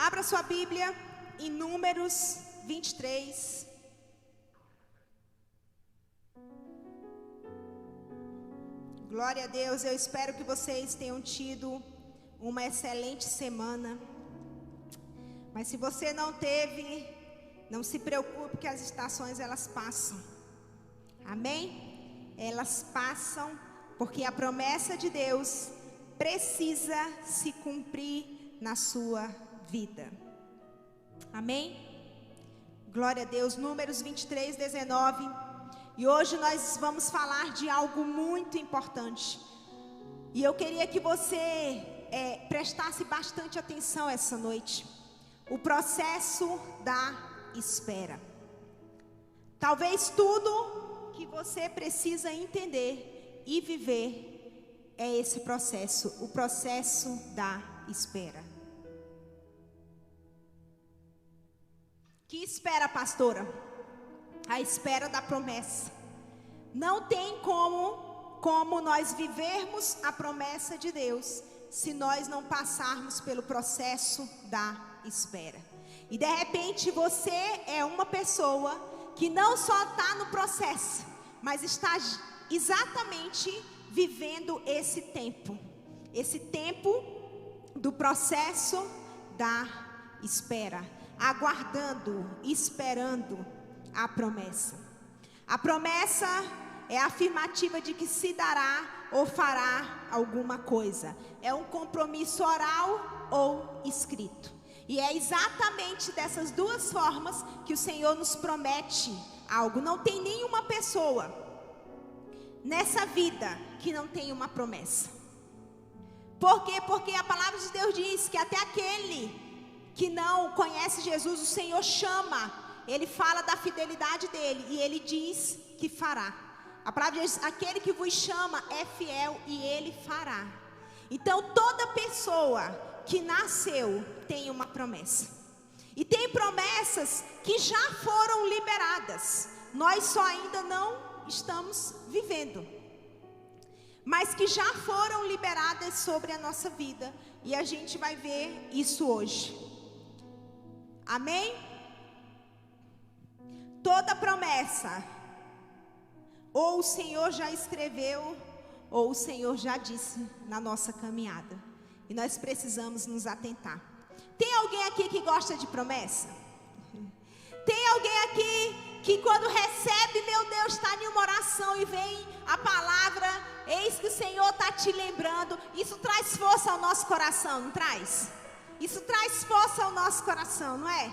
Abra sua Bíblia em Números 23. Glória a Deus, eu espero que vocês tenham tido uma excelente semana. Mas se você não teve, não se preocupe, que as estações elas passam. Amém? Elas passam porque a promessa de Deus precisa se cumprir na sua vida. Amém? Glória a Deus. Números 23, 19. E hoje nós vamos falar de algo muito importante. E eu queria que você prestasse bastante atenção essa noite. O processo da espera. Talvez tudo que você precisa entender e viver é esse processo, o processo da espera. Que espera, pastora? A espera da promessa. Não tem como nós vivermos a promessa de Deus se nós não passarmos pelo processo da espera. E de repente você é uma pessoa que não só está no processo, mas está exatamente vivendo esse tempo do processo da espera, aguardando, esperando a promessa. A promessa é a afirmativa de que se dará ou fará alguma coisa. É um compromisso oral ou escrito. E é exatamente dessas duas formas que o Senhor nos promete algo. Não tem nenhuma pessoa nessa vida que não tem uma promessa. Por quê? Porque a palavra de Deus diz que até aquele que não conhece Jesus, o Senhor chama. Ele fala da fidelidade dele e ele diz que fará. A palavra diz: aquele que vos chama é fiel e ele fará. Então toda pessoa que nasceu tem uma promessa. E tem promessas que já foram liberadas. Nós só ainda não estamos vivendo. Mas que já foram liberadas sobre a nossa vida. E a gente vai ver isso hoje. Amém? Toda promessa, ou o Senhor já escreveu, ou o Senhor já disse na nossa caminhada. E nós precisamos nos atentar. Tem alguém aqui que gosta de promessa? Tem alguém aqui que quando recebe, meu Deus, está em uma oração e vem a palavra, eis que o Senhor está te lembrando. Isso traz força ao nosso coração, não traz? Isso traz força ao nosso coração, não é?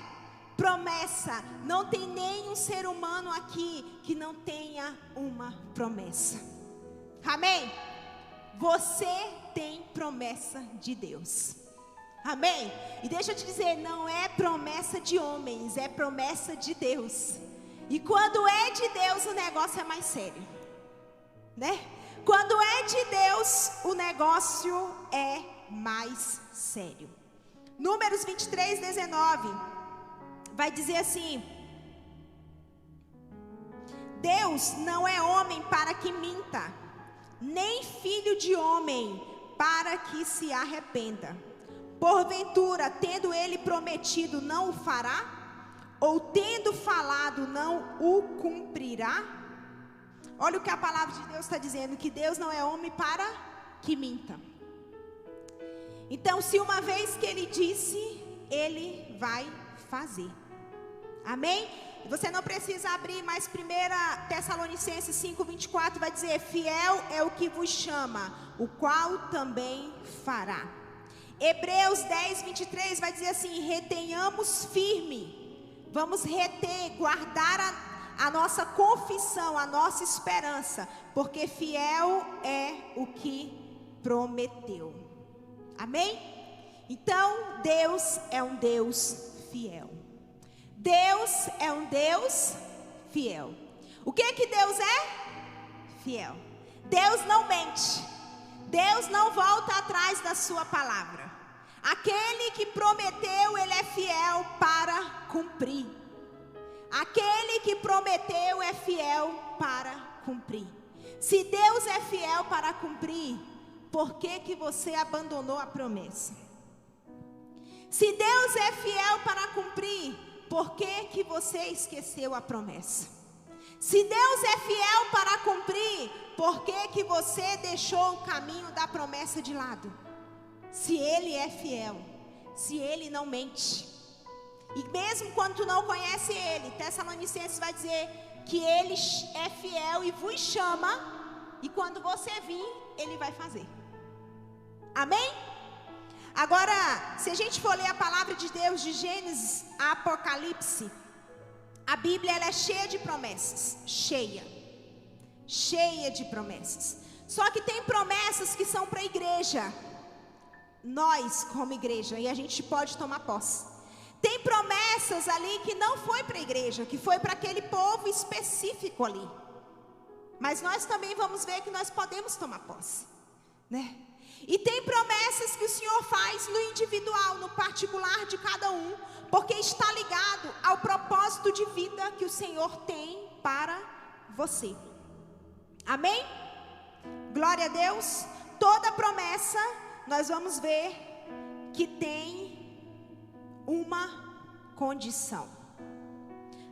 Promessa. Não tem nenhum ser humano aqui que não tenha uma promessa. Amém? Você tem promessa de Deus. Amém? E deixa eu te dizer, não é promessa de homens, é promessa de Deus. E quando é de Deus, o negócio é mais sério, né? Quando é de Deus, o negócio é mais sério. Números 23, 19 vai dizer assim: Deus não é homem para que minta, nem filho de homem para que se arrependa. Porventura, tendo ele prometido, não o fará? Ou tendo falado, não o cumprirá? Olha o que a palavra de Deus está dizendo, que Deus não é homem para que minta. Então, se uma vez que ele disse, ele vai fazer. Amém? Você não precisa abrir, mas 1 Tessalonicenses 5:24 vai dizer: fiel é o que vos chama, o qual também fará. Hebreus 10:23 vai dizer assim: retenhamos firme. Vamos reter, guardar a nossa confissão, a nossa esperança, porque fiel é o que prometeu. Amém? Então, Deus é um Deus fiel. Deus é um Deus fiel. O que que Deus é? Fiel. Deus não mente. Deus não volta atrás da sua palavra. Aquele que prometeu, ele é fiel para cumprir. Aquele que prometeu é fiel para cumprir. Se Deus é fiel para cumprir, por que que você abandonou a promessa? Se Deus é fiel para cumprir, por que você esqueceu a promessa? Se Deus é fiel para cumprir, por que você deixou o caminho da promessa de lado? Se Ele é fiel, se Ele não mente. E mesmo quando tu não conhece Ele, Tessalonicenses vai dizer que Ele é fiel e vos chama, e quando você vir, Ele vai fazer. Amém? Agora, se a gente for ler a palavra de Deus de Gênesis a Apocalipse, a Bíblia ela é cheia de promessas, cheia de promessas. Só que tem promessas que são para a igreja, nós como igreja, e a gente pode tomar posse. Tem promessas ali que não foi para a igreja, que foi para aquele povo específico ali. Mas nós também vamos ver que nós podemos tomar posse, né? E tem promessas que o Senhor faz no individual, no particular de cada um, porque está ligado ao propósito de vida que o Senhor tem para você. Amém? Glória a Deus. Toda promessa, nós vamos ver que tem uma condição.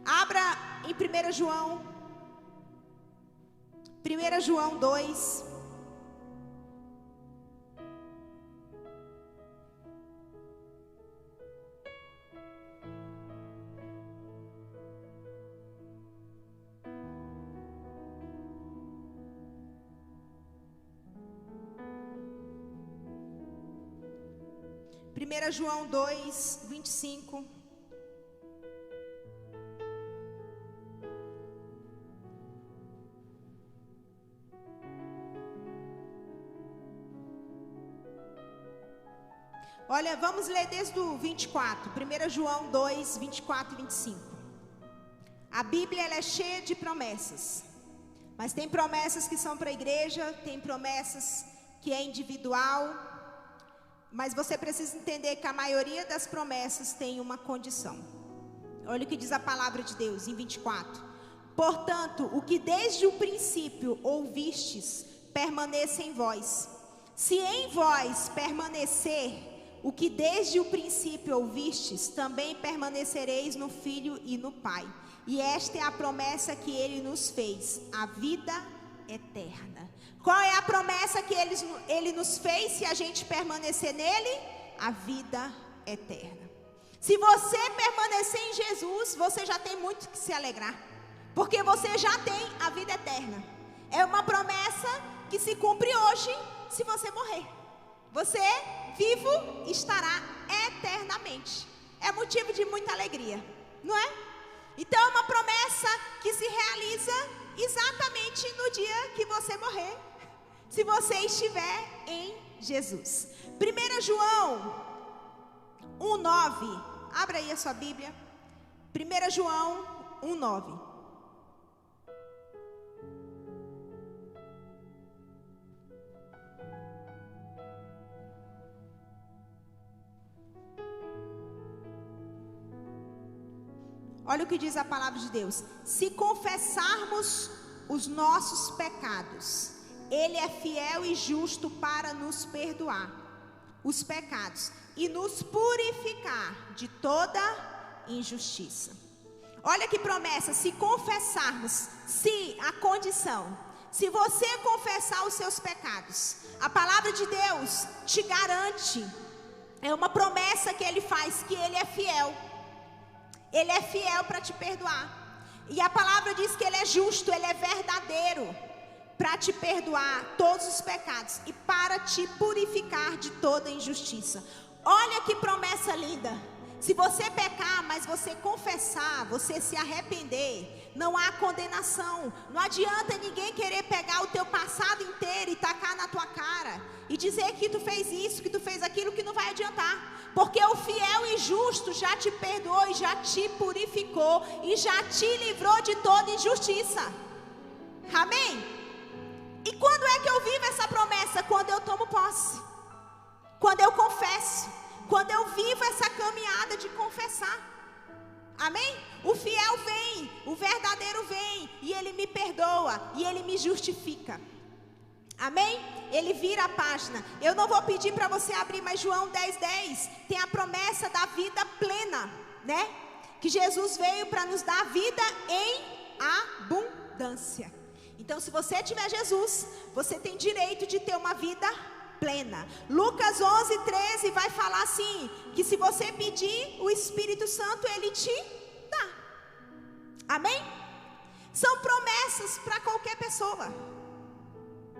Abra em 1 João 2. João 2, 25. Olha, vamos ler desde o 24. 1 João 2, 24 e 25. A Bíblia ela é cheia de promessas. Mas tem promessas que são para a igreja, tem promessas que é individual. Mas você precisa entender que a maioria das promessas tem uma condição. Olha o que diz a palavra de Deus em 24. Portanto, o que desde o princípio ouvistes, permaneça em vós. Se em vós permanecer o que desde o princípio ouvistes, também permanecereis no Filho e no Pai. E esta é a promessa que Ele nos fez, a vida eterna. Qual é a promessa que Ele nos fez se a gente permanecer nele? A vida eterna. Se você permanecer em Jesus, você já tem muito que se alegrar, porque você já tem a vida eterna. É uma promessa que se cumpre hoje, se você morrer. Você, vivo, estará eternamente. É motivo de muita alegria, não é? Então é uma promessa que se realiza exatamente no dia que você morrer, se você estiver em Jesus. 1 João 1,9. Abra aí a sua Bíblia. 1 João 1,9. Olha o que diz a palavra de Deus. Se confessarmos os nossos pecados, Ele é fiel e justo para nos perdoar os pecados e nos purificar de toda injustiça. Olha que promessa, se confessarmos, se a condição, se você confessar os seus pecados, a palavra de Deus te garante, é uma promessa que Ele faz, que Ele é fiel. Ele é fiel para te perdoar. E a palavra diz que Ele é justo, Ele é verdadeiro para te perdoar todos os pecados e para te purificar de toda injustiça. Olha que promessa linda. Se você pecar, mas você confessar, você se arrepender, não há condenação. Não adianta ninguém querer pegar o teu passado inteiro e tacar na tua cara e dizer que tu fez isso, que tu fez aquilo, que não vai adiantar. Porque o fiel e justo já te perdoou e já te purificou e já te livrou de toda injustiça. Amém? E quando é que eu vivo essa promessa? Quando eu tomo posse, quando eu confesso, quando eu vivo essa caminhada de confessar. Amém? O fiel vem, o verdadeiro vem, e Ele me perdoa, e Ele me justifica. Amém? Ele vira a página. Eu não vou pedir para você abrir, mas João 10:10 tem a promessa da vida plena, né? Que Jesus veio para nos dar vida em abundância. Então, se você tiver Jesus, você tem direito de ter uma vida plena. Lucas 11:13 vai falar assim, que se você pedir o Espírito Santo, Ele te dá. Amém? São promessas para qualquer pessoa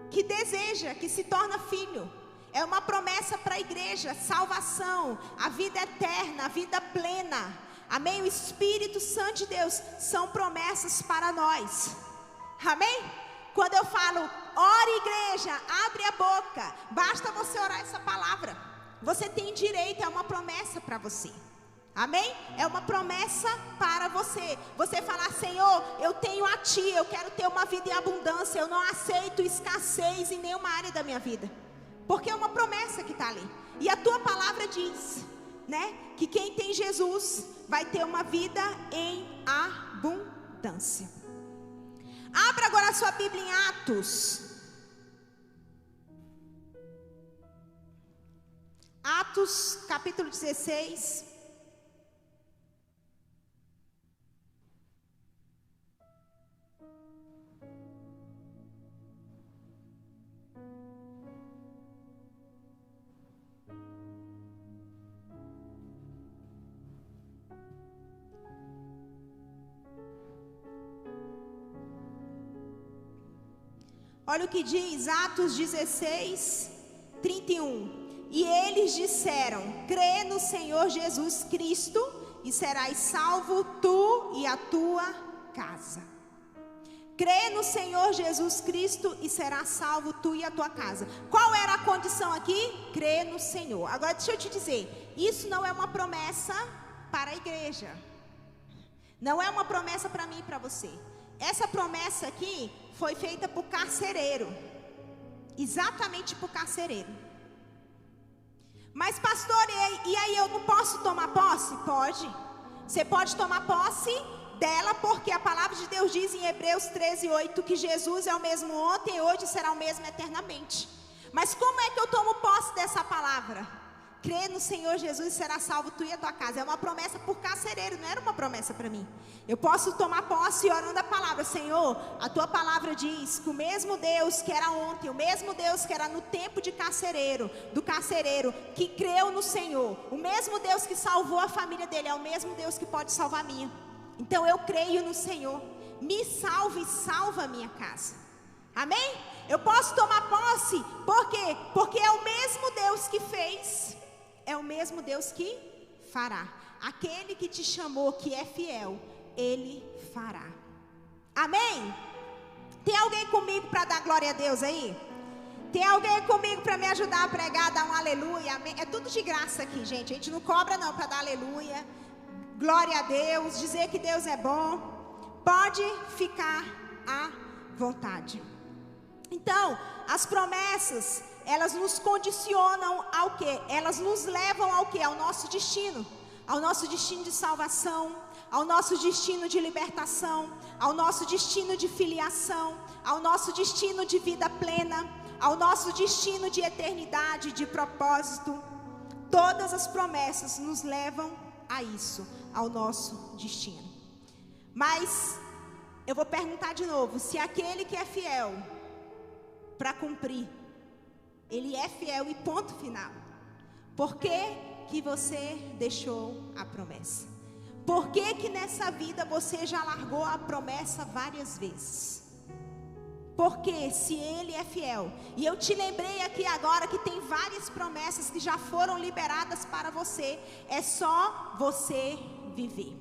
que deseja, que se torna filho. É uma promessa para a igreja, salvação, a vida eterna, a vida plena. Amém? O Espírito Santo de Deus são promessas para nós. Amém? Quando eu falo, ore igreja, abre a boca, basta você orar essa palavra. Você tem direito, é uma promessa para você. Amém? É uma promessa para você. Você falar, Senhor, eu tenho a Ti, eu quero ter uma vida em abundância. Eu não aceito escassez em nenhuma área da minha vida. Porque é uma promessa que está ali. E a Tua palavra diz, né? Que quem tem Jesus vai ter uma vida em abundância. Abra agora a sua Bíblia em Atos. Atos, capítulo 16. Olha o que diz Atos 16:31. E eles disseram, crê no Senhor Jesus Cristo e serás salvo tu e a tua casa. Crê no Senhor Jesus Cristo e serás salvo tu e a tua casa. Qual era a condição aqui? Crê no Senhor. Agora deixa eu te dizer, isso não é uma promessa para a igreja. Não é uma promessa para mim e para você. Essa promessa aqui foi feita por carcereiro. Exatamente por carcereiro. Mas pastor, e aí eu não posso tomar posse? Pode. Você pode tomar posse dela, porque a palavra de Deus diz em Hebreus 13:8 que Jesus é o mesmo ontem e hoje será o mesmo eternamente. Mas como é que eu tomo posse dessa palavra? Crê no Senhor Jesus e será salvo tu e a tua casa. É uma promessa por carcereiro, não era uma promessa para mim. Eu posso tomar posse orando a palavra. Senhor, a tua palavra diz que o mesmo Deus que era ontem, o mesmo Deus que era no tempo de carcereiro, do carcereiro, que creu no Senhor, o mesmo Deus que salvou a família dele, é o mesmo Deus que pode salvar a minha. Então eu creio no Senhor. Me salve e salva a minha casa. Amém? Eu posso tomar posse. Por quê? Porque é o mesmo Deus que fez, é o mesmo Deus que fará. Aquele que te chamou, que é fiel, Ele fará. Amém? Tem alguém comigo para dar glória a Deus aí? Tem alguém comigo para me ajudar a pregar, dar um aleluia? Amém? É tudo de graça aqui, gente. A gente não cobra não para dar aleluia. Glória a Deus, dizer que Deus é bom. Pode ficar à vontade. Então, as promessas, elas nos condicionam ao quê? Elas nos levam ao quê? Ao nosso destino. Ao nosso destino de salvação, ao nosso destino de libertação, ao nosso destino de filiação, ao nosso destino de vida plena, ao nosso destino de eternidade, de propósito. Todas as promessas nos levam a isso, ao nosso destino. Mas eu vou perguntar de novo, se aquele que é fiel para cumprir, ele é fiel e ponto final, por que você deixou a promessa? Por que nessa vida você já largou a promessa várias vezes? Porque se Ele é fiel, e eu te lembrei aqui agora que tem várias promessas que já foram liberadas para você, é só você viver.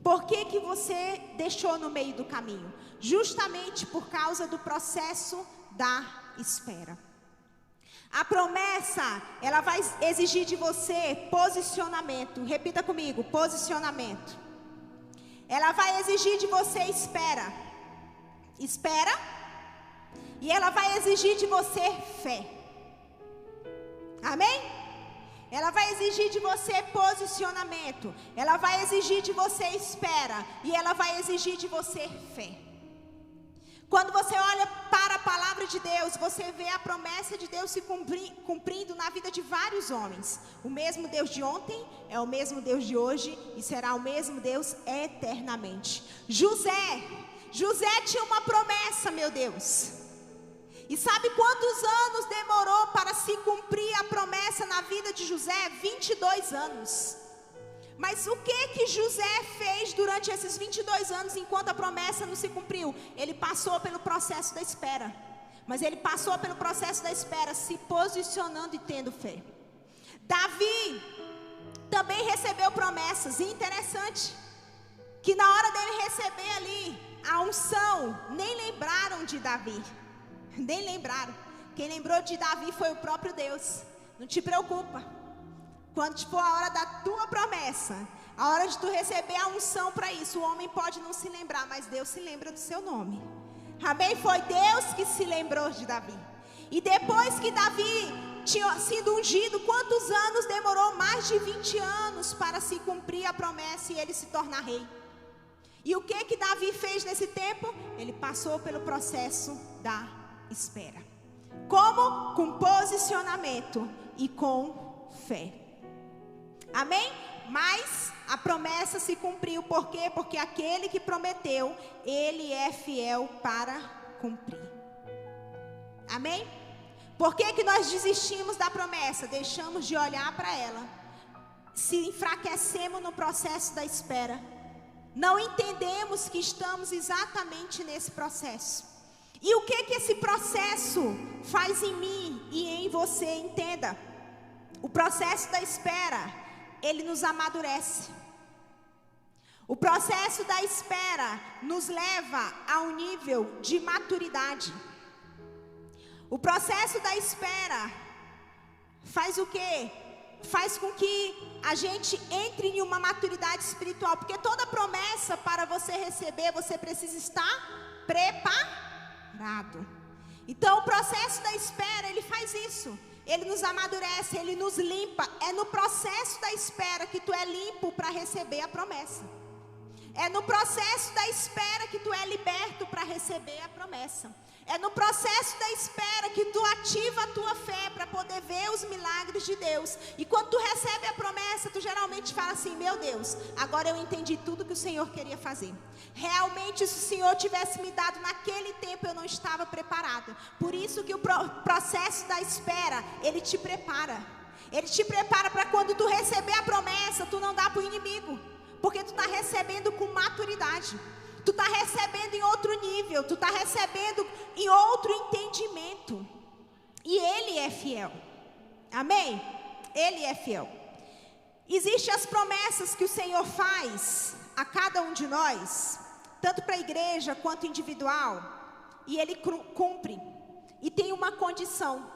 Por que você deixou no meio do caminho? Justamente por causa do processo da espera. A promessa, ela vai exigir de você posicionamento. Repita comigo, posicionamento. Ela vai exigir de você espera. Espera. E ela vai exigir de você fé. Amém? Ela vai exigir de você posicionamento. Ela vai exigir de você espera. E ela vai exigir de você fé. Quando você olha para a palavra de Deus, você vê a promessa de Deus se cumprindo na vida de vários homens. O mesmo Deus de ontem é o mesmo Deus de hoje e será o mesmo Deus eternamente. José tinha uma promessa, meu Deus. E sabe quantos anos demorou para se cumprir a promessa na vida de José? 22 anos. Mas o que José fez durante esses 22 anos enquanto a promessa não se cumpriu? Ele passou pelo processo da espera. Mas ele passou pelo processo da espera se posicionando e tendo fé. Davi também recebeu promessas. E interessante que na hora dele receber ali a unção, nem lembraram de Davi. Nem lembraram. Quem lembrou de Davi foi o próprio Deus. Não te preocupa. Quando for a hora da tua promessa, a hora de tu receber a unção para isso, o homem pode não se lembrar, mas Deus se lembra do seu nome. Amém? Foi Deus que se lembrou de Davi. E depois que Davi tinha sido ungido, quantos anos demorou? Mais de 20 anos para se cumprir a promessa e ele se tornar rei. E o que Davi fez nesse tempo? Ele passou pelo processo da espera. Como? Com posicionamento e com fé. Amém? Mas a promessa se cumpriu. Por quê? Porque aquele que prometeu, ele é fiel para cumprir. Amém? Por que nós desistimos da promessa? Deixamos de olhar para ela. Se enfraquecemos no processo da espera. Não entendemos que estamos exatamente nesse processo. E o que esse processo faz em mim e em você? Entenda. O processo da espera, ele nos amadurece. O processo da espera nos leva a um nível de maturidade. O processo da espera faz o quê? Faz com que a gente entre em uma maturidade espiritual. Porque toda promessa para você receber, você precisa estar preparado. Então o processo da espera, ele faz isso. Ele nos amadurece, ele nos limpa. É no processo da espera que tu é limpo para receber a promessa. É no processo da espera que tu é liberto para receber a promessa. É no processo da espera que tu ativa a tua fé para poder ver os milagres de Deus. E quando tu recebe a promessa, tu geralmente fala assim: meu Deus, agora eu entendi tudo que o Senhor queria fazer. Realmente, se o Senhor tivesse me dado naquele tempo, eu não estava preparado. Por isso que o processo da espera, ele te prepara. Ele te prepara para quando tu receber a promessa, tu não dá para o inimigo. Porque tu está recebendo com maturidade. Tu está recebendo em outro nível. Tu está recebendo em outro entendimento. E Ele é fiel. Amém? Ele é fiel. Existem as promessas que o Senhor faz a cada um de nós, tanto para a igreja quanto individual. E Ele cumpre. E tem uma condição.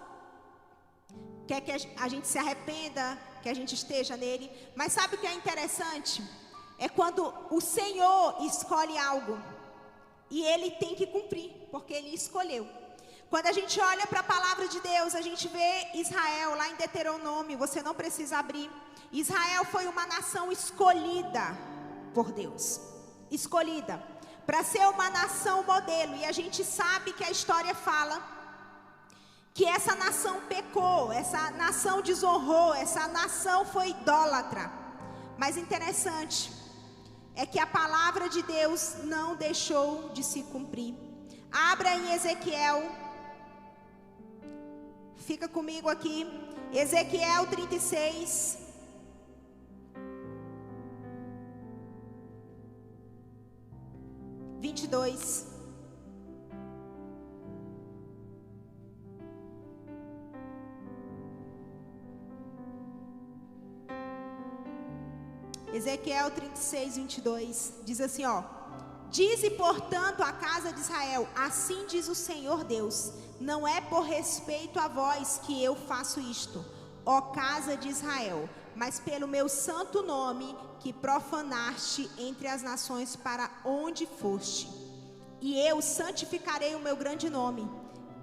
Quer que a gente se arrependa, que a gente esteja nele. Mas sabe o que é interessante? É quando o Senhor escolhe algo e Ele tem que cumprir, porque Ele escolheu. Quando a gente olha para a palavra de Deus, a gente vê Israel lá em Deuteronômio, você não precisa abrir. Israel foi uma nação escolhida por Deus, escolhida para ser uma nação modelo. E a gente sabe que a história fala que essa nação pecou, essa nação desonrou, essa nação foi idólatra. Mas interessante é que a palavra de Deus não deixou de se cumprir. Abra em Ezequiel. Fica comigo aqui. Ezequiel 36. Ezequiel 36, 22, diz assim, ó: dize, portanto, à casa de Israel, assim diz o Senhor Deus, não é por respeito a vós que eu faço isto, ó casa de Israel, mas pelo meu santo nome que profanaste entre as nações para onde foste. E eu santificarei o meu grande nome,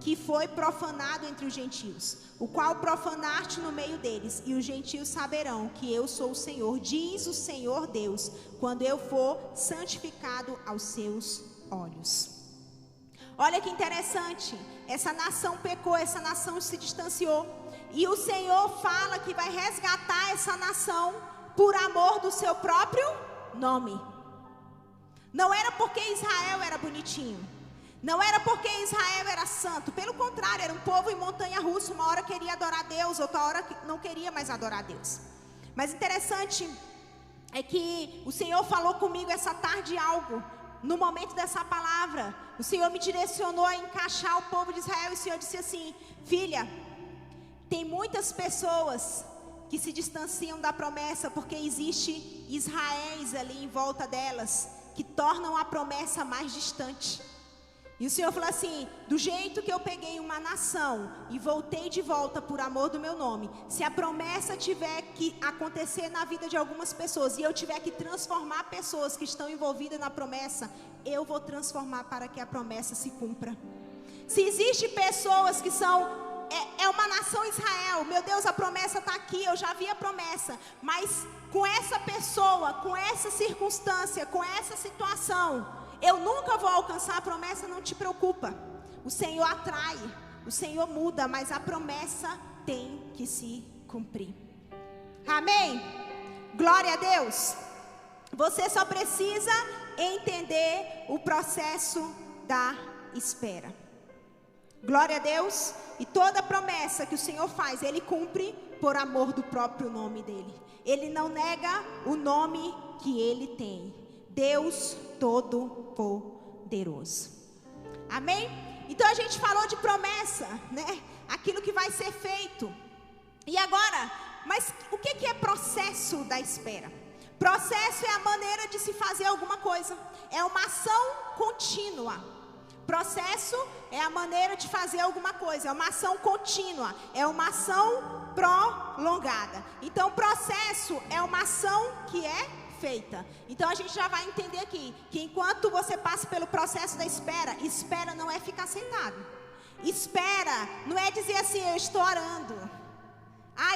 que foi profanado entre os gentios, o qual profanaste no meio deles, e os gentios saberão que eu sou o Senhor, diz o Senhor Deus, quando eu for santificado aos seus olhos. Olha que interessante, essa nação pecou, essa nação se distanciou, e o Senhor fala que vai resgatar essa nação por amor do seu próprio nome. Não era porque Israel era bonitinho, não era porque Israel era santo, pelo contrário, era um povo em montanha-russa. Uma hora queria adorar a Deus, outra hora não queria mais adorar a Deus. Mas interessante é que o Senhor falou comigo essa tarde algo. No momento dessa palavra, o Senhor me direcionou a encaixar o povo de Israel. E o Senhor disse assim: filha, tem muitas pessoas que se distanciam da promessa porque existe Israéis ali em volta delas, que tornam a promessa mais distante. E o Senhor falou assim: do jeito que eu peguei uma nação e voltei de volta por amor do meu nome, se a promessa tiver que acontecer na vida de algumas pessoas e eu tiver que transformar pessoas que estão envolvidas na promessa, eu vou transformar para que a promessa se cumpra. Se existem pessoas que são uma nação Israel, meu Deus, a promessa está aqui, eu já vi a promessa, mas com essa pessoa, com essa circunstância, com essa situação, eu nunca vou alcançar a promessa. Não te preocupa, o Senhor atrai, o Senhor muda, mas a promessa tem que se cumprir. Amém? Glória a Deus. Você só precisa entender o processo da espera. Glória a Deus. E toda promessa que o Senhor faz, Ele cumpre por amor do próprio nome dEle. Ele não nega o nome que Ele tem: Deus Todo-Poderoso. Amém? Então a gente falou de promessa, né? Aquilo que vai ser feito. E agora, mas o que é processo da espera? Processo é a maneira de se fazer alguma coisa. É uma ação contínua. Processo é a maneira de fazer alguma coisa. É uma ação contínua. É uma ação prolongada. Então processo é uma ação que é feita. Então a gente já vai entender aqui que enquanto você passa pelo processo da espera, espera não é ficar sentado. Espera não é dizer assim: eu estou orando,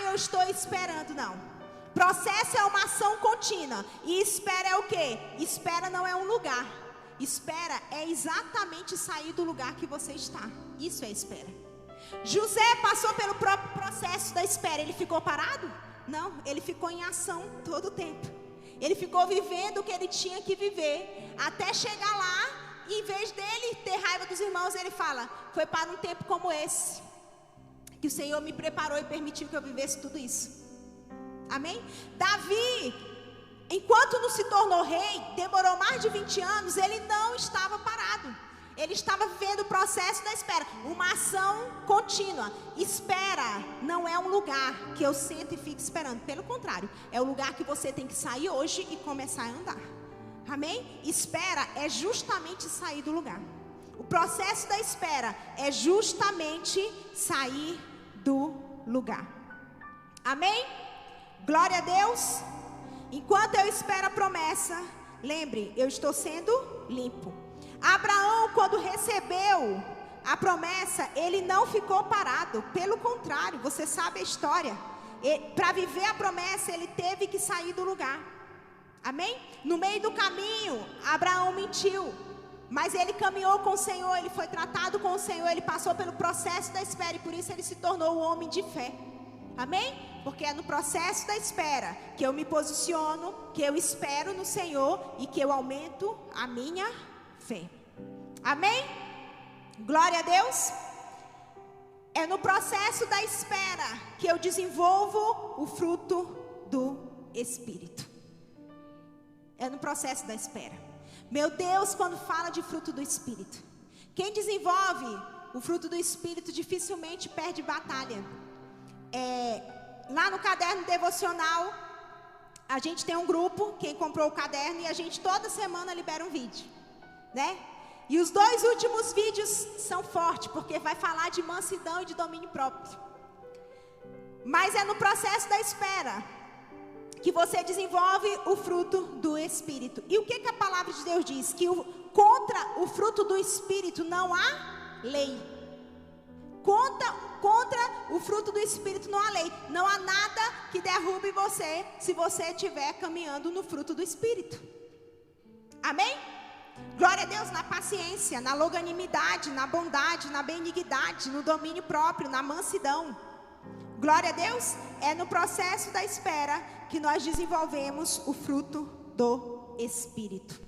eu estou esperando. Não. Processo é uma ação contínua. E espera é o quê? Espera não é um lugar. Espera é exatamente sair do lugar que você está. Isso é espera. José passou pelo próprio processo da espera. Ele ficou parado? Não, ele ficou em ação todo o tempo. Ele ficou vivendo o que ele tinha que viver, até chegar lá, e em vez dele ter raiva dos irmãos, ele fala: foi para um tempo como esse que o Senhor me preparou e permitiu que eu vivesse tudo isso. Amém? Davi, enquanto não se tornou rei, demorou mais de 20 anos, ele não estava parado. Ele estava vivendo o processo da espera, uma ação contínua. Espera não é um lugar que eu sento e fico esperando. Pelo contrário, é o lugar que você tem que sair hoje e começar a andar. Amém? Espera é justamente sair do lugar. O processo da espera é justamente sair do lugar. Amém? Glória a Deus. Enquanto eu espero a promessa, lembre, eu estou sendo limpo. Abraão, quando recebeu a promessa, ele não ficou parado. Pelo contrário, você sabe a história. Para viver a promessa, ele teve que sair do lugar. Amém? No meio do caminho, Abraão mentiu, mas ele caminhou com o Senhor, ele foi tratado com o Senhor, ele passou pelo processo da espera, e por isso ele se tornou um homem de fé. Amém? Porque é no processo da espera que eu me posiciono, que eu espero no Senhor e que eu aumento a minha fé. Amém? Glória a Deus. É no processo da espera que eu desenvolvo o fruto do Espírito. É no processo da espera. Meu Deus, quando fala de fruto do Espírito, quem desenvolve o fruto do Espírito dificilmente perde batalha. Lá no caderno devocional, a gente tem um grupo, quem comprou o caderno, e a gente toda semana libera um vídeo, né? E os 2 últimos vídeos são fortes, porque vai falar de mansidão e de domínio próprio. Mas é no processo da espera que você desenvolve o fruto do Espírito. E o que a palavra de Deus diz? Que contra o fruto do Espírito não há lei. Contra o fruto do Espírito não há lei. Não há nada que derrube você, se você estiver caminhando no fruto do Espírito. Amém? Glória a Deus na paciência, na longanimidade, na bondade, na benignidade, no domínio próprio, na mansidão. Glória a Deus, é no processo da espera que nós desenvolvemos o fruto do Espírito.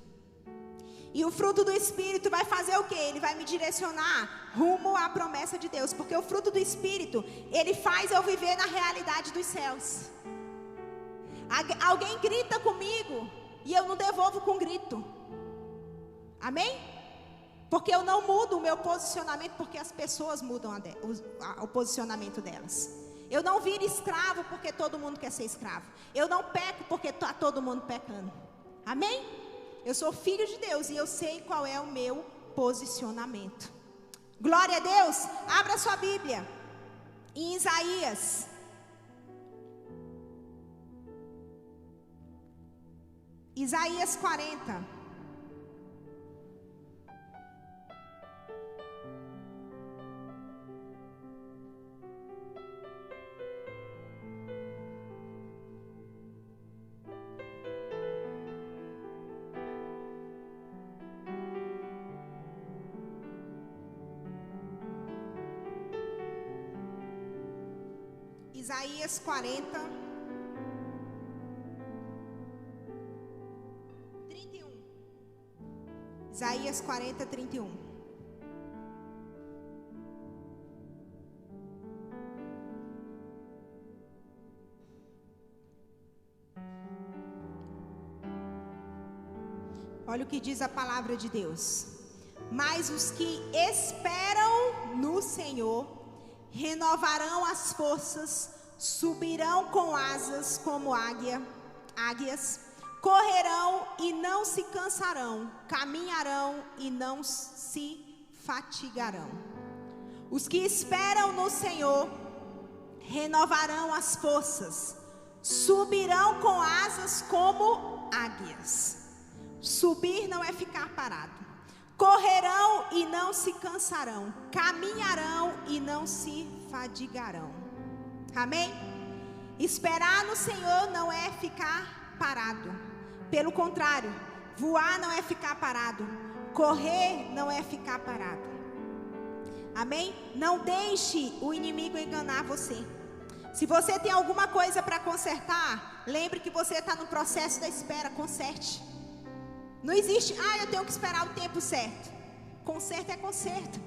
E o fruto do Espírito vai fazer o quê? Ele vai me direcionar rumo à promessa de Deus. Porque o fruto do Espírito, ele faz eu viver na realidade dos céus. Alguém grita comigo e eu não devolvo com grito. Amém? Porque eu não mudo o meu posicionamento, porque as pessoas mudam o posicionamento delas. Eu não viro escravo porque todo mundo quer ser escravo. Eu não peco porque está todo mundo pecando. Amém? Eu sou filho de Deus e eu sei qual é o meu posicionamento. Glória a Deus. Abra sua Bíblia em Isaías. Isaías 40. Isaías 40, 31. Isaías 40, 31. Olha o que diz a palavra de Deus. Mas os que esperam no Senhor renovarão as forças, subirão com asas como águias, correrão e não se cansarão, caminharão e não se fatigarão. Os que esperam no Senhor renovarão as forças, subirão com asas como águias. Subir não é ficar parado. Correrão e não se cansarão, caminharão e não se fadigarão. Amém? Esperar no Senhor não é ficar parado. Pelo contrário, voar não é ficar parado. Correr não é ficar parado. Amém? Não deixe o inimigo enganar você. Se você tem alguma coisa para consertar, lembre que você está no processo da espera. Conserte. Não existe, eu tenho que esperar o tempo certo. Conserto é conserto.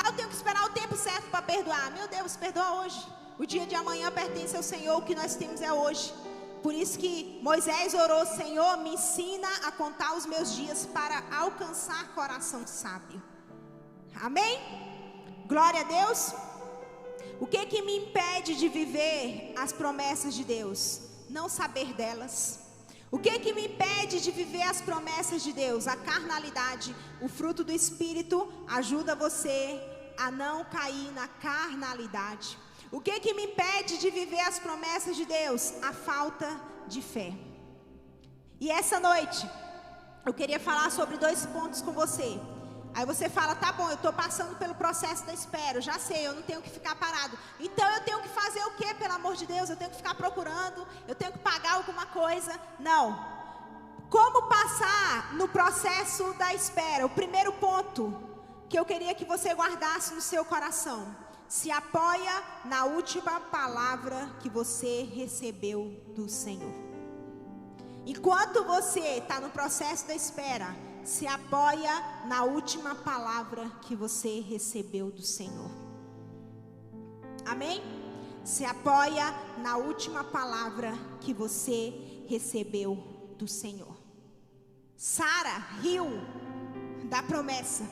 Eu tenho que esperar o tempo certo para perdoar. Meu Deus, perdoa hoje. O dia de amanhã pertence ao Senhor. O que nós temos é hoje. Por isso que Moisés orou: Senhor, me ensina a contar os meus dias para alcançar coração sábio. Amém? Glória a Deus. O que me impede de viver as promessas de Deus? Não saber delas. O que me impede de viver as promessas de Deus? A carnalidade. O fruto do Espírito ajuda você a não cair na carnalidade. O que me impede de viver as promessas de Deus? A falta de fé. E essa noite eu queria falar sobre 2 pontos com você. Aí você fala: tá bom, eu estou passando pelo processo da espera, eu já sei, eu não tenho que ficar parado. Então eu tenho que fazer o que, pelo amor de Deus? Eu tenho que ficar procurando, eu tenho que pagar alguma coisa? Não. Como passar no processo da espera? O primeiro ponto que eu queria que você guardasse no seu coração: se apoia na última palavra que você recebeu do Senhor. Enquanto você está no processo da espera, se apoia na última palavra que você recebeu do Senhor. Amém? Se apoia na última palavra que você recebeu do Senhor. Sara riu da promessa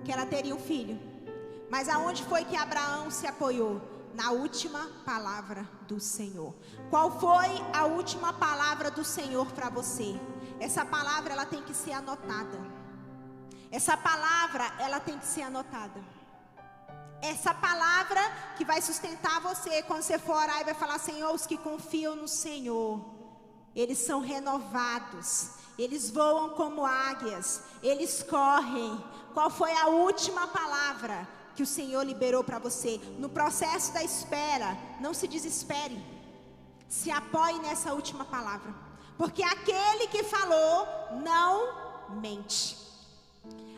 que ela teria um filho. Mas aonde foi que Abraão se apoiou? Na última palavra do Senhor. Qual foi a última palavra do Senhor para você? Essa palavra, ela tem que ser anotada. Essa palavra, ela tem que ser anotada. Essa palavra que vai sustentar você quando você for orar e vai falar: Senhor, os que confiam no Senhor, eles são renovados, eles voam como águias, eles correm. Qual foi a última palavra que o Senhor liberou para você? No processo da espera, não se desespere. Se apoie nessa última palavra. Porque aquele que falou não mente.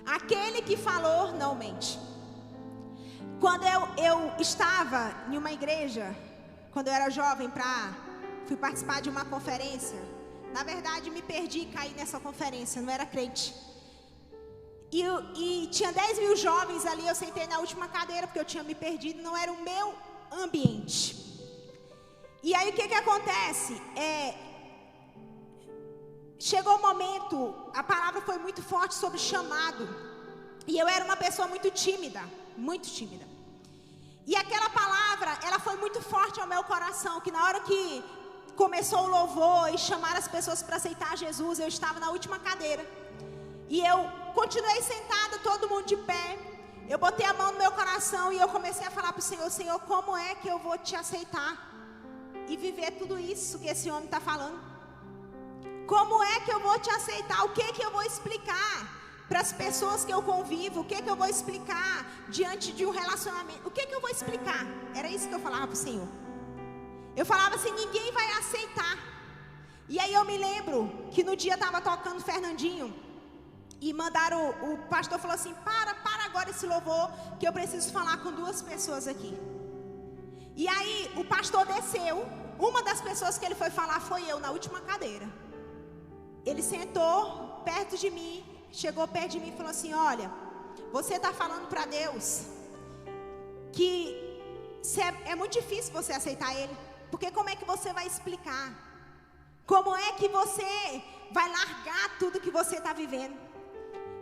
Aquele que falou não mente. Quando eu estava em uma igreja, quando eu era jovem, fui participar de uma conferência. Na verdade, me perdi e caí nessa conferência, não era crente. E tinha 10 mil jovens ali, eu sentei na última cadeira, porque eu tinha me perdido, não era o meu ambiente. E aí o que acontece? Chegou o momento, a palavra foi muito forte sobre chamado. E eu era uma pessoa muito tímida, muito tímida. E aquela palavra, ela foi muito forte ao meu coração, que na hora que começou o louvor e chamar as pessoas para aceitar Jesus, eu estava na última cadeira. E eu continuei sentada, todo mundo de pé. Eu botei a mão no meu coração e eu comecei a falar para o Senhor: Senhor, como é que eu vou te aceitar e viver tudo isso que esse homem está falando? Como é que eu vou te aceitar? O que eu vou explicar para as pessoas que eu convivo? O que eu vou explicar diante de um relacionamento? O que eu vou explicar? Era isso que eu falava para o Senhor. Eu falava assim: ninguém vai aceitar. E aí eu me lembro que no dia estava tocando Fernandinho e mandaram, o pastor falou assim: para agora esse louvor, que eu preciso falar com 2 pessoas aqui. E aí o pastor desceu. Uma das pessoas que ele foi falar foi eu, na última cadeira. Ele sentou perto de mim, chegou perto de mim e falou assim: olha, você está falando para Deus que é muito difícil você aceitar Ele, porque como é que você vai explicar? Como é que você vai largar tudo que você está vivendo?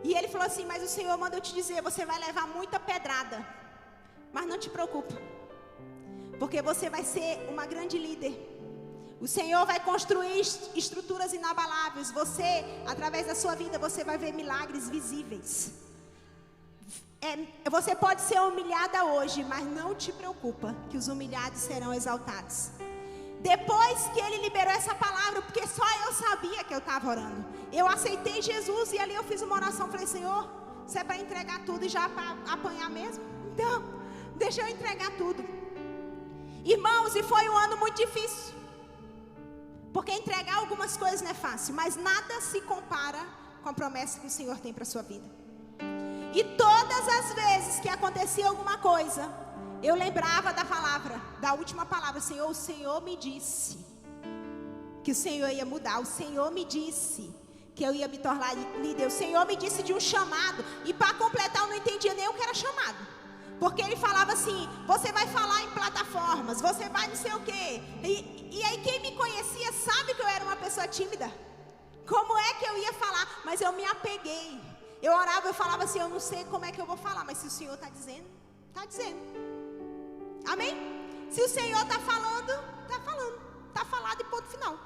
E ele falou assim: mas o Senhor manda eu te dizer, você vai levar muita pedrada, mas não te preocupa, porque você vai ser uma grande líder. O Senhor vai construir estruturas inabaláveis. Você, através da sua vida, você vai ver milagres visíveis. Você pode ser humilhada hoje, mas não te preocupa, que os humilhados serão exaltados. Depois que ele liberou essa palavra, porque só eu sabia que eu estava orando, eu aceitei Jesus e ali eu fiz uma oração. Falei: Senhor, se é para entregar tudo e já para apanhar mesmo, então deixa eu entregar tudo. Irmãos, e foi um ano muito difícil, porque entregar algumas coisas não é fácil, mas nada se compara com a promessa que o Senhor tem para a sua vida. E todas as vezes que acontecia alguma coisa, eu lembrava da palavra, da última palavra: Senhor, o Senhor me disse que o Senhor ia mudar. O Senhor me disse que eu ia me tornar líder. O Senhor me disse de um chamado. E para completar, eu não entendia nem o que era chamado, porque ele falava assim: você vai falar em plataformas, você vai não sei o quê. E aí quem me conhecia sabe que eu era uma pessoa tímida. Como é que eu ia falar? Mas eu me apeguei. Eu orava, eu falava assim: eu não sei como é que eu vou falar, mas se o Senhor está dizendo, está dizendo. Amém? Se o Senhor está falando, está falando. Está falado e ponto final.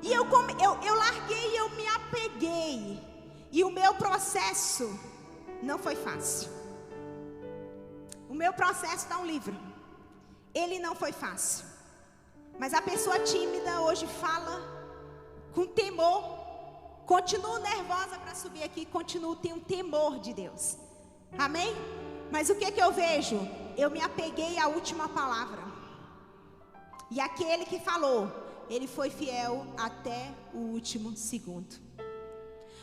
E eu larguei, eu me apeguei. E o meu processo não foi fácil. O meu processo está um livro. Ele não foi fácil. Mas a pessoa tímida hoje fala com temor. Continuo nervosa para subir aqui. Tenho temor de Deus. Amém? Mas o que eu vejo? Eu me apeguei à última palavra. E aquele que falou, ele foi fiel até o último segundo.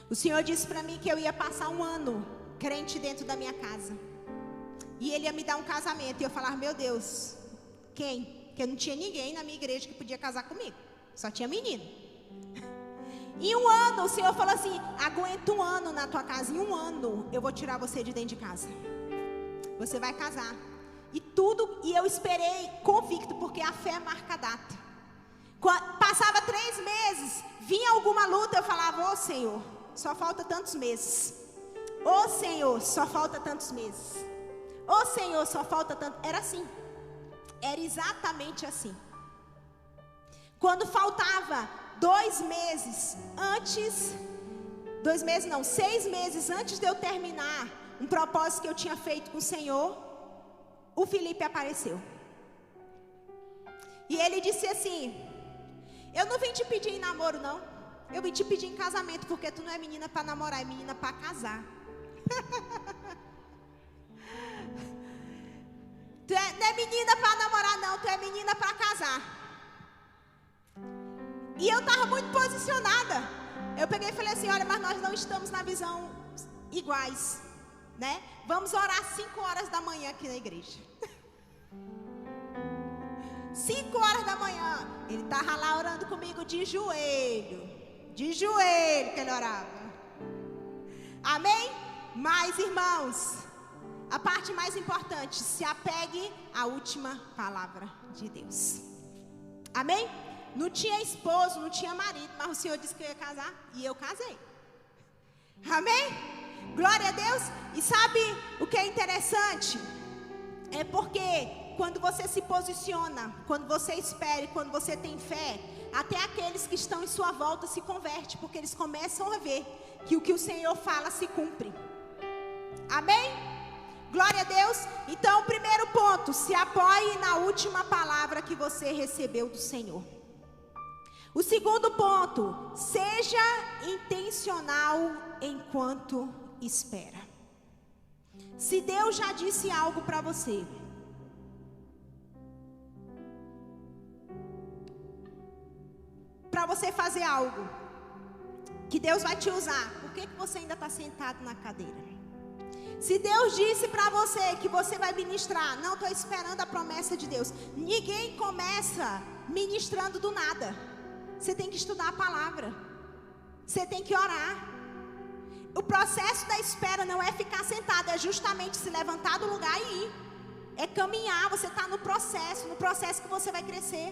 O Senhor disse para mim que eu ia passar um ano crente dentro da minha casa. E ele ia me dar um casamento. E eu falava: meu Deus, quem? Porque não tinha ninguém na minha igreja que podia casar comigo. Só tinha menino. Em um ano, o Senhor falou assim: aguenta um ano na tua casa. Em um ano, eu vou tirar você de dentro de casa. Você vai casar. E eu esperei convicto, porque a fé marca a data. Passava 3 meses, vinha alguma luta, eu falava: ô Senhor, só falta tantos meses. Ô Senhor, só falta tantos meses. Ô Senhor, só falta tanto. Era assim. Era exatamente assim. Quando faltava 2 meses antes, 2 meses não, 6 meses antes de eu terminar um propósito que eu tinha feito com o Senhor, o Felipe apareceu. E ele disse assim: eu não vim te pedir em namoro, não. Eu vim te pedir em casamento, porque tu não é menina para namorar, é menina para casar. Tu não é menina para namorar, não. Tu é menina para casar. E eu estava muito posicionada. eu peguei e falei assim, olha, mas nós não estamos na visão iguais, né? Vamos orar 5 horas da manhã aqui na igreja. 5 horas da manhã, ele estava lá orando comigo de joelho que ele orava. Amém? Mas, irmãos, a parte mais importante, se apegue à última palavra de Deus. Amém? Não tinha esposo, não tinha marido, mas o Senhor disse que eu ia casar e eu casei. Amém? Glória a Deus. E sabe o que é interessante? É porque quando você se posiciona, quando você espera, quando você tem fé, até aqueles que estão em sua volta se convertem, porque eles começam a ver que o que o Senhor fala se cumpre. Amém? Glória a Deus. Então, primeiro ponto, se apoie na última palavra que você recebeu do Senhor. O segundo ponto, seja intencional enquanto espera. Se Deus já disse algo para você, para você fazer algo, que Deus vai te usar, por que você ainda está sentado na cadeira? Se Deus disse para você que você vai ministrar, não, estou esperando a promessa de Deus. Ninguém começa ministrando do nada. Você tem que estudar a palavra. Você tem que orar. O processo da espera não é ficar sentado, é justamente se levantar do lugar e ir. É caminhar, você está no processo que você vai crescer.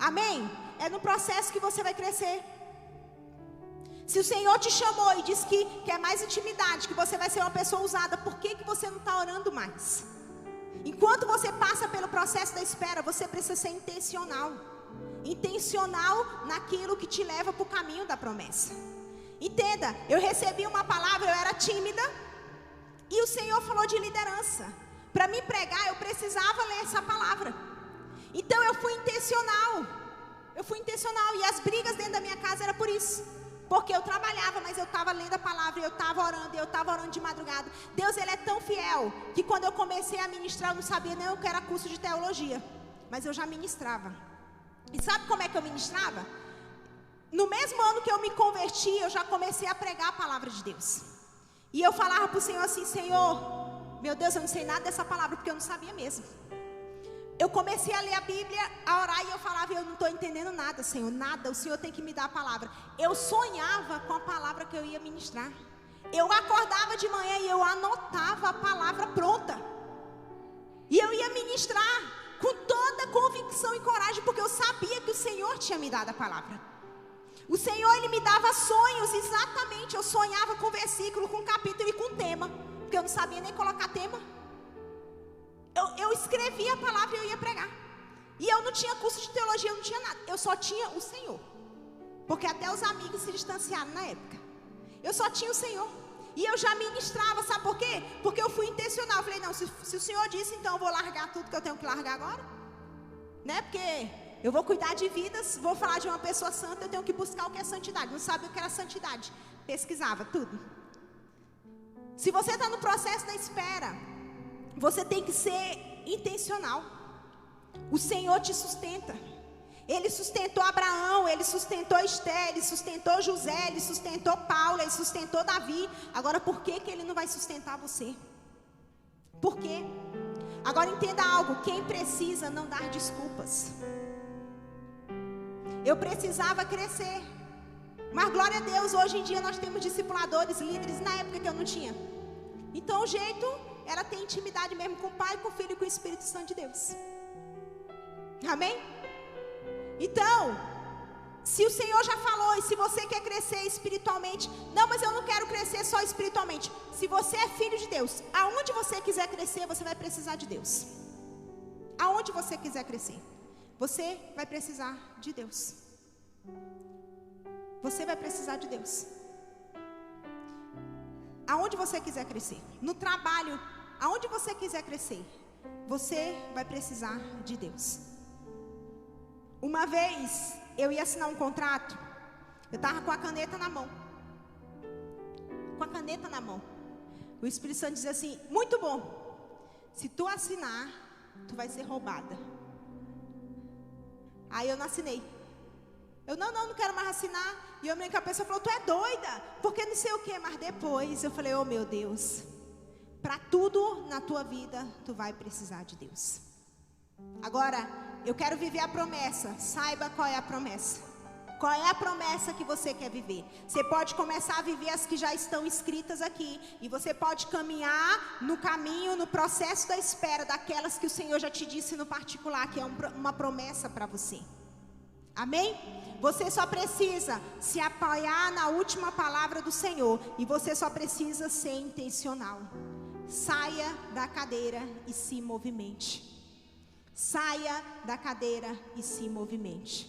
Amém? É no processo que você vai crescer. Se o Senhor te chamou e disse que quer mais intimidade, que você vai ser uma pessoa usada, por que você não está orando mais? Enquanto você passa pelo processo da espera, você precisa ser intencional. Intencional naquilo que te leva para o caminho da promessa. Entenda, eu recebi uma palavra, eu era tímida, e o Senhor falou de liderança. Para me pregar, eu precisava ler essa palavra. Então eu fui intencional. E as brigas dentro da minha casa eram por isso. Porque eu trabalhava, mas eu estava lendo a palavra, eu estava orando de madrugada. Deus, Ele é tão fiel, que quando eu comecei a ministrar, eu não sabia nem o que era curso de teologia. Mas eu já ministrava. E sabe como é que eu ministrava? No mesmo ano que eu me converti, eu já comecei a pregar a palavra de Deus. E eu falava para o Senhor assim, Senhor, meu Deus, eu não sei nada dessa palavra, porque eu não sabia mesmo. Eu comecei a ler a Bíblia, a orar, e eu falava, eu não estou entendendo nada, Senhor, nada, o Senhor tem que me dar a palavra. Eu sonhava com a palavra que eu ia ministrar. Eu acordava de manhã e eu anotava a palavra pronta. E eu ia ministrar com toda convicção e coragem, porque eu sabia que o Senhor tinha me dado a palavra. O Senhor, Ele me dava sonhos, exatamente, eu sonhava com versículo, com capítulo e com tema, porque eu não sabia nem colocar tema. Eu escrevia a palavra e eu ia pregar. E eu não tinha curso de teologia, eu não tinha nada. Eu só tinha o Senhor. Porque até os amigos se distanciaram na época. Eu só tinha o Senhor. E eu já ministrava, sabe por quê? Porque eu fui intencional. Eu falei, não, se o Senhor disse, então eu vou largar tudo que eu tenho que largar agora. Né? Porque eu vou cuidar de vidas, vou falar de uma pessoa santa, eu tenho que buscar o que é santidade. Não sabia o que era santidade. Pesquisava tudo. Se você está no processo da espera, você tem que ser intencional. O Senhor te sustenta. Ele sustentou Abraão, Ele sustentou Esté, Ele sustentou José, Ele sustentou Paulo, Ele sustentou Davi. Agora, por que Ele não vai sustentar você? Por quê? Agora entenda algo, quem precisa não dar desculpas. Eu precisava crescer, mas glória a Deus, hoje em dia nós temos discipuladores, líderes, na época que eu não tinha. Então o jeito era ter intimidade mesmo com o Pai, com o Filho e com o Espírito Santo de Deus. Amém? Então, se o Senhor já falou, e se você quer crescer espiritualmente, não, mas eu não quero crescer só espiritualmente. Se você é filho de Deus, aonde você quiser crescer, você vai precisar de Deus. Aonde você quiser crescer, você vai precisar de Deus. Você vai precisar de Deus. Aonde você quiser crescer, no trabalho, aonde você quiser crescer, você vai precisar de Deus. Uma vez eu ia assinar um contrato, eu estava com a caneta na mão. Com a caneta na mão. O Espírito Santo dizia assim, muito bom, se tu assinar, tu vai ser roubada. Aí eu não assinei. Eu, não quero mais assinar. E eu me lembro que a pessoa falou, tu é doida, porque não sei o que. Mas depois eu falei, oh meu Deus, para tudo na tua vida, tu vai precisar de Deus. Agora, eu quero viver a promessa. Saiba qual é a promessa. Qual é a promessa que você quer viver? Você pode começar a viver as que já estão escritas aqui. E você pode caminhar no caminho, no processo da espera, daquelas que o Senhor já te disse no particular, que é uma promessa para você. Amém? Você só precisa se apoiar na última palavra do Senhor. E você só precisa ser intencional. Saia da cadeira e se movimente. Saia da cadeira e se movimente.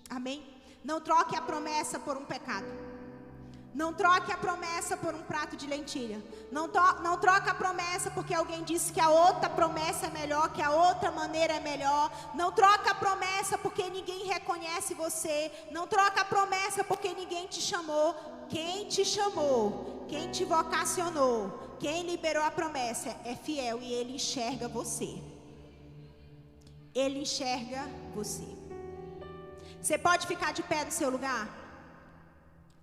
Amém? Não troque a promessa por um pecado. Não troque a promessa por um prato de lentilha. Não troque a promessa porque alguém disse que a outra promessa é melhor, que a outra maneira é melhor. Não troque a promessa porque ninguém reconhece você. Não troque a promessa porque ninguém te chamou. Quem te chamou, quem te vocacionou, quem liberou a promessa é fiel e ele enxerga você. Ele enxerga você. Você pode ficar de pé no seu lugar?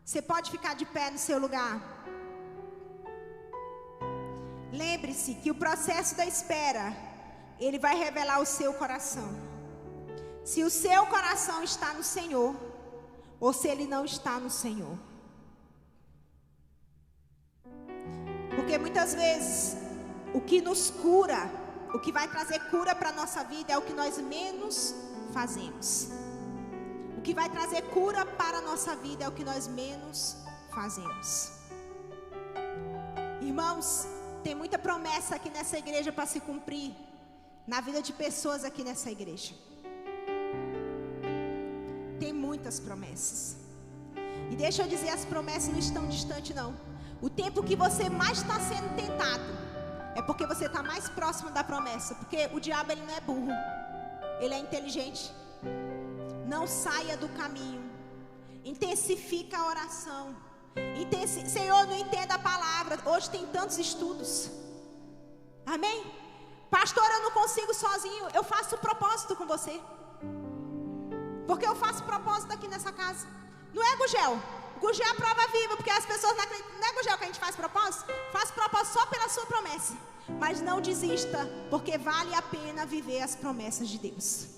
Você pode ficar de pé no seu lugar? Lembre-se que o processo da espera, ele vai revelar o seu coração. Se o seu coração está no Senhor, ou se ele não está no Senhor. Porque muitas vezes, o que nos cura, o que vai trazer cura para a nossa vida é o que nós menos fazemos. O que vai trazer cura para a nossa vida é o que nós menos fazemos. Irmãos, tem muita promessa aqui nessa igreja para se cumprir, na vida de pessoas aqui nessa igreja. Tem muitas promessas. E deixa eu dizer, as promessas não estão distantes não. O tempo que você mais está sendo tentado é porque você está mais próximo da promessa. Porque o diabo, ele não é burro, ele é inteligente. Não saia do caminho. Intensifica a oração. Senhor, não entenda a palavra. Hoje tem tantos estudos. Amém? Pastor, eu não consigo sozinho. Eu faço propósito com você. Porque eu faço propósito aqui nessa casa. Não é, Gugel? Gugel é a prova viva. Porque as pessoas não acreditam. Não é, Gugel, que a gente faz propósito? Faz propósito só pela sua promessa. Mas não desista, porque vale a pena viver as promessas de Deus.